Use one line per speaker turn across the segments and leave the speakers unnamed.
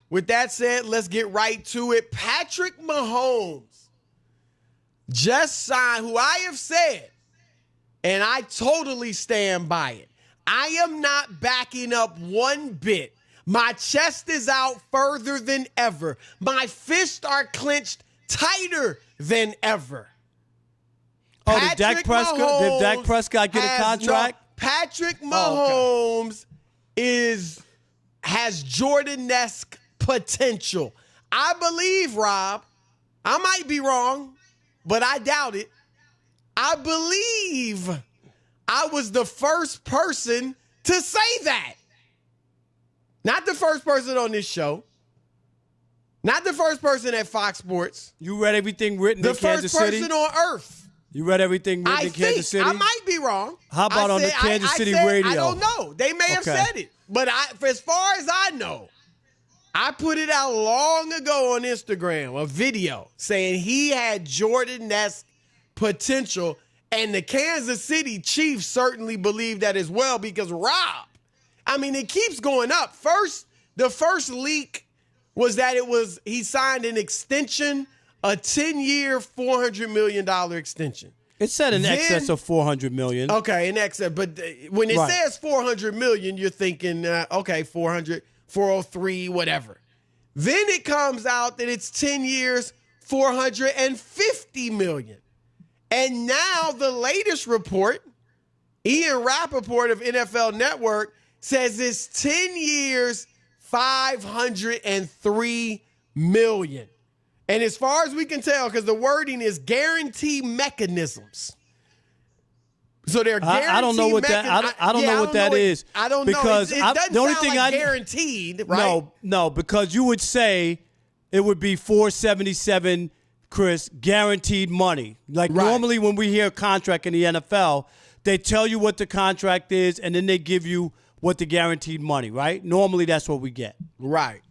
with that said, let's get right to it. Patrick Mahomes just signed, who I have said, and I totally stand by it. I am not backing up one bit. My chest is out further than ever. My fists are clenched tighter than ever.
Oh, did Dak Prescott get a contract?
Patrick Mahomes has Jordan-esque potential. I believe, Rob, I might be wrong, but I doubt it. I believe I was the first person to say that. Not the first person on this show. Not the first person at Fox Sports.
You read everything written in Kansas City?
The first person on earth.
You read everything written in Kansas City?
I might be wrong.
How about on the Kansas City radio?
I don't know. They may have said it. But as far as I know, I put it out long ago on Instagram, a video saying he had Jordan-esque potential, and the Kansas City Chiefs certainly believe that as well because Rob, I mean, it keeps going up. The first leak was that he signed an extension, a 10-year, $400 million extension.
It said in excess of $400 million.
Okay, in excess. But when it says $400 million, you're thinking, okay, 400, 403, whatever. Then it comes out that it's 10 years, $450 million. And now the latest report, Ian Rappaport of NFL Network, says it's 10 years, $503 million. And as far as we can tell, because the wording is guarantee mechanisms. So they're guaranteed.
I don't know what that. I don't know what that is.
I don't
because
know. It doesn't
the only
sound
thing
like guaranteed, right?
No, because you would say it would be $477, Chris, guaranteed money. Like normally when we hear a contract in the NFL, they tell you what the contract is, and then they give you what the guaranteed money, right? Normally that's what we get.
Right.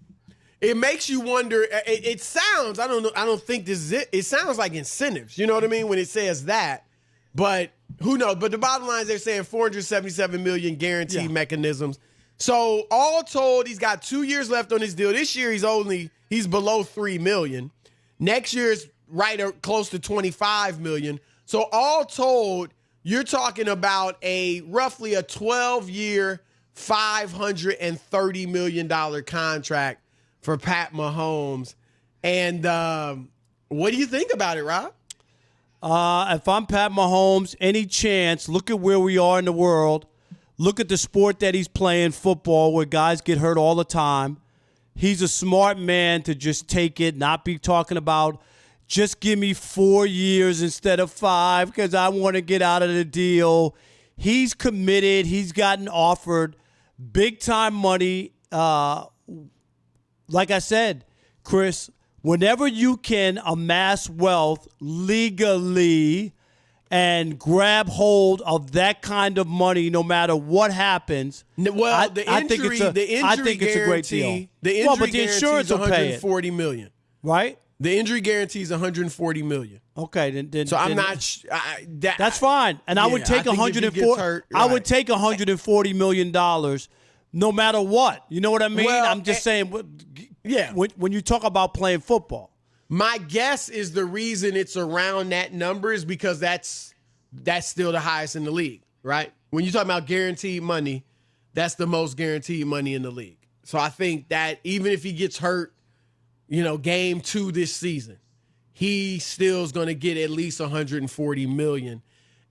It makes you wonder. It sounds, I don't know. I don't think this is it. It sounds like incentives. You know what I mean? When it says that, but who knows? But the bottom line is they're saying $477 million guaranteed mechanisms. So all told, he's got 2 years left on his deal. This year he's below $3 million. Next year is close to $25 million. So all told, you're talking about roughly a 12-year, $530 million contract for Pat Mahomes. And what do you think about it, Rob?
If I'm Pat Mahomes, any chance, look at where we are in the world. Look at the sport that he's playing, football, where guys get hurt all the time. He's a smart man to just take it, not be talking about just give me 4 years instead of 5 because I want to get out of the deal. He's committed. He's gotten offered big-time money. Like I said, Chris, whenever you can amass wealth legally and grab hold of that kind of money, no matter what happens, I think it's a great deal.
The injury insurance will pay it. $140 million,
right?
The injury guarantee is $140 million.
Okay, then
so I'm not.
That's fine, and I would take I would take $140 million, no matter what. You know what I mean? I'm just saying.
Yeah.
When you talk about playing football.
My guess is the reason it's around that number is because that's still the highest in the league, right? When you talk about guaranteed money, that's the most guaranteed money in the league. So I think that even if he gets hurt, game 2 this season, he still is going to get at least $140 million.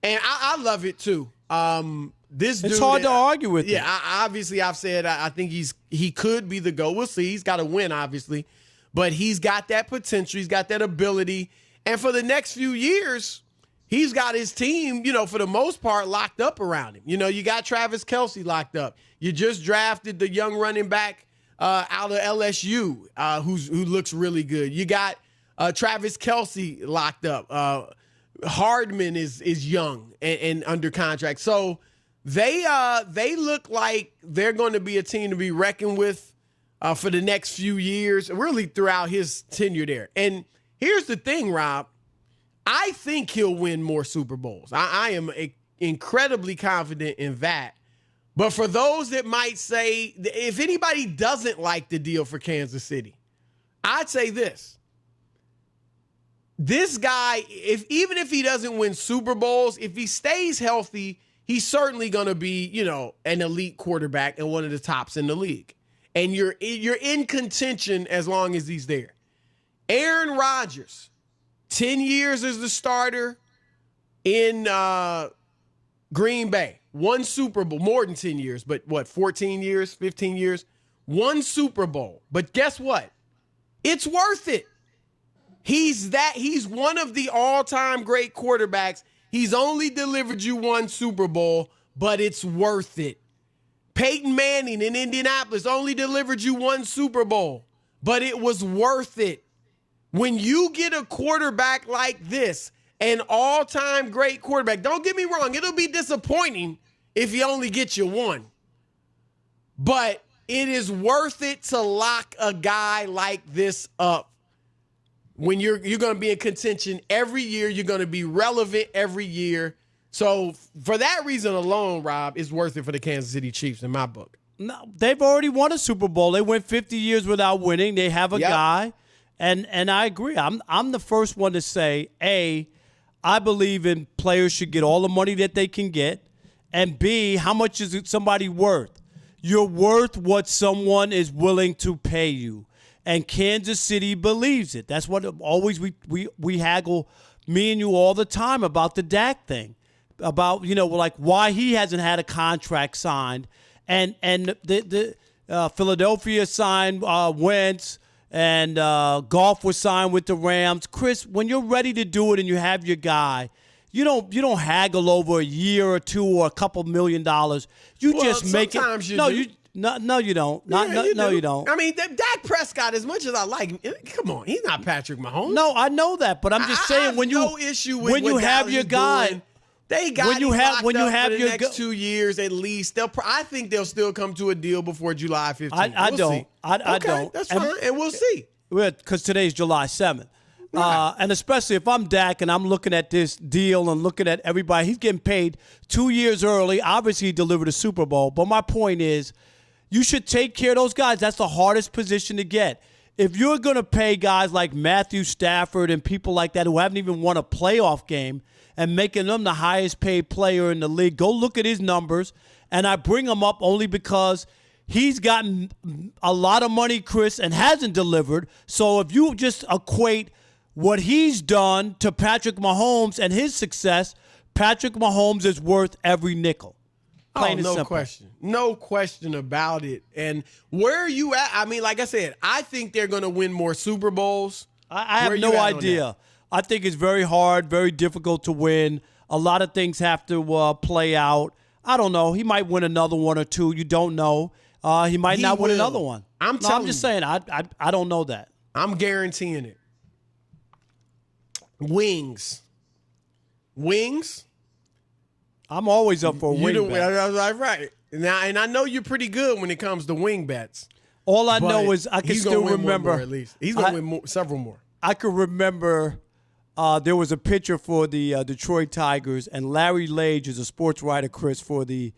And I love it too. It's
hard to argue with.
Yeah, obviously I've said I think he could be the GOAT. We'll see. He's got to win, obviously. But he's got that potential. He's got that ability. And for the next few years, he's got his team, for the most part, locked up around him. You got Travis Kelce locked up. You just drafted the young running back out of LSU who looks really good. You got Travis Kelce locked up. Hardman is young and under contract. So they look like they're going to be a team to be reckoned with for the next few years, really throughout his tenure there. And here's the thing, Rob. I think he'll win more Super Bowls. I am incredibly confident in that. But for those that might say, if anybody doesn't like the deal for Kansas City, I'd say this. This guy, even if he doesn't win Super Bowls, if he stays healthy, he's certainly going to be, an elite quarterback and one of the tops in the league. And you're in contention as long as he's there. Aaron Rodgers, 10 years as the starter in Green Bay. One Super Bowl, more than 10 years, but 14 years, 15 years? One Super Bowl. But guess what? It's worth it. He's one of the all-time great quarterbacks. He's only delivered you one Super Bowl, but it's worth it. Peyton Manning in Indianapolis only delivered you one Super Bowl, but it was worth it. When you get a quarterback like this, an all-time great quarterback, don't get me wrong, it'll be disappointing if he only gets you one. But it is worth it to lock a guy like this up. When you're going to be in contention every year, you're going to be relevant every year. So for that reason alone, Rob, it's worth it for the Kansas City Chiefs in my book.
No, they've already won a Super Bowl. They went 50 years without winning. They have a guy, and I agree. I'm the first one to say, A, I believe in players should get all the money that they can get, and B, how much is somebody worth? You're worth what someone is willing to pay you. And Kansas City believes it. That's what always we haggle, me and you, all the time about the Dak thing, about like why he hasn't had a contract signed, and the Philadelphia signed Wentz, and Goff was signed with the Rams. Chris, when you're ready to do it and you have your guy, you don't haggle over a year or two or a couple $1 million. You just make it.
Sometimes you do.
No, you don't. You don't.
I mean, Dak Prescott, as much as I like him, come on, he's not Patrick Mahomes.
No, I know that, but I'm just saying when you
issue with
when you have your guy,
doing, they got
when you have
for the next 2 years at least. I think they'll still come to a deal before July 15th.
I don't. I don't.
That's fine, and we'll see.
Because today's July 7th. Right. And especially if I'm Dak and I'm looking at this deal and looking at everybody, he's getting paid 2 years early. Obviously, he delivered a Super Bowl. But my point is, you should take care of those guys. That's the hardest position to get. If you're going to pay guys like Matthew Stafford and people like that who haven't even won a playoff game and making them the highest paid player in the league, go look at his numbers. And I bring him up only because he's gotten a lot of money, Chris, and hasn't delivered. So if you just equate what he's done to Patrick Mahomes and his success, Patrick Mahomes is worth every nickel. Plain and simple.
Question. No question about it. And where are you at? I mean, like I said, I think they're going to win more Super Bowls.
I have no idea. I think it's very hard, very difficult to win. A lot of things have to play out. I don't know. He might win another one or two. You don't know. He might not win another one. I'm just saying. I don't know that.
I'm guaranteeing it. Wings.
I'm always up for a wing bet.
Right. Now, and I know you're pretty good when it comes to wing bets.
All I know is I can still remember.
At least he's going to win several more.
I can remember there was a pitcher for the Detroit Tigers, and Larry Lage is a sports writer, Chris, for the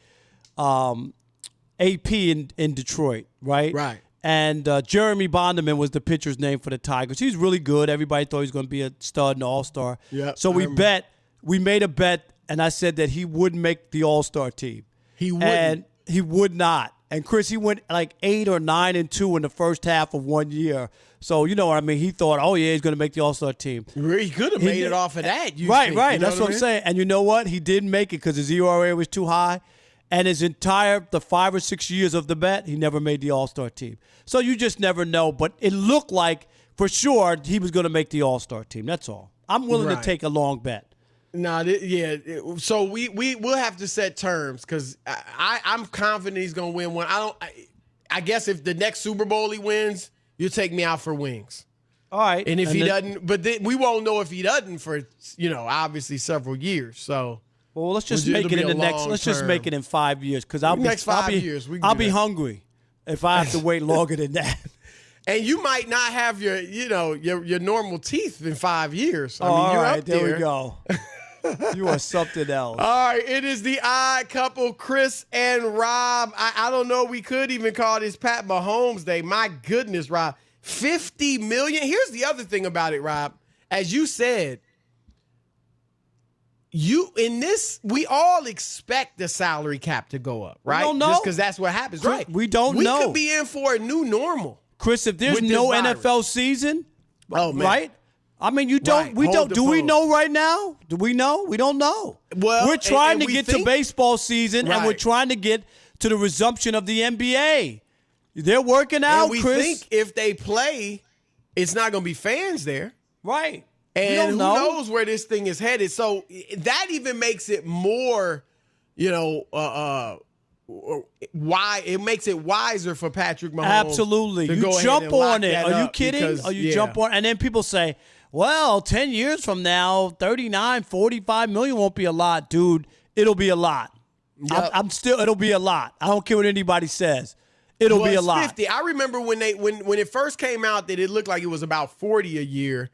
AP in Detroit, right?
Right.
And Jeremy Bonderman was the pitcher's name for the Tigers. He's really good. Everybody thought he was going to be a stud and all-star.
Yeah.
So we made a bet, and I said that he wouldn't make the all-star team.
He wouldn't.
And he would not. And Chris, he went like 8 or 9-2 in the first half of 1 year. So you know what I mean. He thought, oh yeah, he's going to make the All-Star team.
He could have made it off of that.
Right.
You know
That's what I'm saying. And you know what? He didn't make it because his ERA was too high. And the 5 or 6 years of the bet, he never made the All-Star team. So you just never know. But it looked like for sure he was going to make the All-Star team. That's all. I'm willing to take a long bet.
So we'll have to set terms because I'm confident he's going to win one. I guess if the next Super Bowl he wins, you'll take me out for wings.
All right.
And if he doesn't, but then we won't know if he doesn't for obviously several years. So
well, let's just make it in the next. Let's just make it in 5 years because I'll be hungry if I have to wait longer than that.
And you might not have your normal teeth in 5 years.
You're up there. There we go. You are something else.
All right, it is the odd couple, Chris and Rob. I don't know. We could even call this Pat Mahomes Day. My goodness, Rob. $50 million. Here's the other thing about it, Rob. As you said, we all expect the salary cap to go up, right?
We don't know.
Just because that's what happens, right?
We don't know.
We could be in for a new normal.
Chris, if there's no NFL season, right? I mean, you don't.
Right.
We don't. Do we
phone.
know right now? Do we know? We don't know.
Well,
we're trying
and
to
we
get
think,
to baseball season, and we're
right.
trying to get to the resumption of the NBA. They're working out,
and we
Chris.
think if they play, it's not going to be fans there.
Right.
And who knows where this thing is headed. So that even makes it more, why it makes it wiser for Patrick Mahomes.
Absolutely. You jump on it. Are you kidding? You jump on, and then people say, well, 10 years from now, 39, 45 million won't be a lot. Dude, it'll be a lot.
Yep.
It'll be a lot. I don't care what anybody says. It'll be a lot.
50. I remember when it first came out that it looked like it was about 40 a year.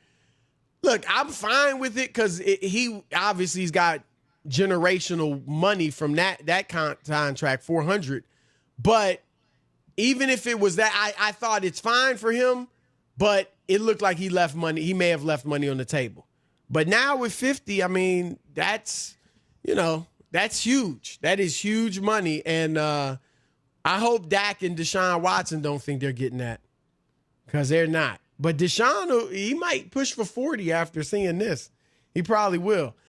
Look, I'm fine with it because he obviously he's got generational money from that contract, 400. But even if it was that, I thought it's fine for him. But it looked like he left money. He may have left money on the table. But now with 50, I mean, that's huge. That is huge money. And I hope Dak and Deshaun Watson don't think they're getting that because they're not. But Deshaun, he might push for 40 after seeing this. He probably will.